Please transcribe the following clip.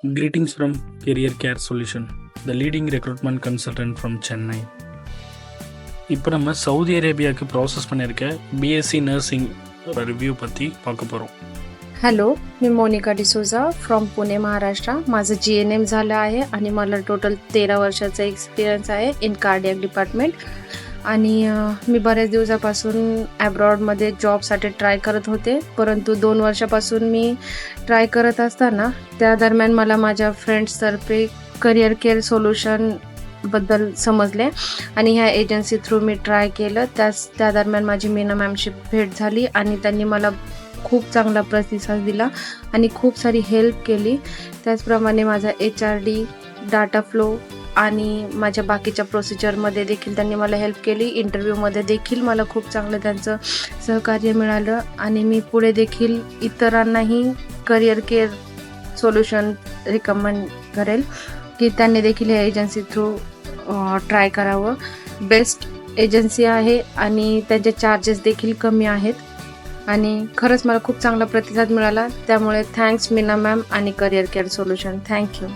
Greetings from Career Care Solution, the leading recruitment consultant from Chennai. இப்போ நம்ம Saudi அரேபியாவுக்கு process பண்ணியிருக்க BSc nursing review பற்றி பார்க்க போகிறோம். हॅलो, मी मोनिका डिसोजा फ्रॉम पुणे महाराष्ट्र. माझं GNM झालं आहे आणि मला टोटल 13 वर्षाचा एक्सपिरियन्स आहे इन कार्डियक डिपार्टमेंट. आणि मी बऱ्याच दिवसापासून ॲब्रॉडमध्ये जॉबसाठी ट्राय करत होते, परंतु 2 वर्षापासून मी ट्राय करत असताना त्या दरम्यान मला माझ्या फ्रेंड्सतर्फे करिअर केअर सोल्युशनबद्दल समजले आणि ह्या एजन्सी थ्रू मी ट्राय केलं. त्या दरम्यान माझी मीना मॅमशी भेट झाली आणि त्यांनी मला खूप चांगला प्रतिसाद दिला आणि खूप सारी हेल्प केली. त्याचप्रमाणे माझा HRD, डाटा फ्लो आणि माझ्या बाकीच्या प्रोसिजरमध्ये देखील त्यांनी मला हेल्प केली. इंटरव्ह्यूमध्ये देखील मला खूप चांगलं त्यांचं सहकार्य मिळालं आणि मी पुढे देखील इतरांनाही करिअर केअर सोल्युशन रिकमेंड करेल की त्यांनी देखील या एजन्सी थ्रू ट्राय करावं. बेस्ट एजन्सी आहे आणि त्यांचे चार्जेस देखील कमी आहेत आणि खरंच मला खूप चांगला प्रतिसाद मिळाला. त्यामुळे थँक्स मीना मॅम आणि करिअर केअर सोल्युशन. थँक्यू.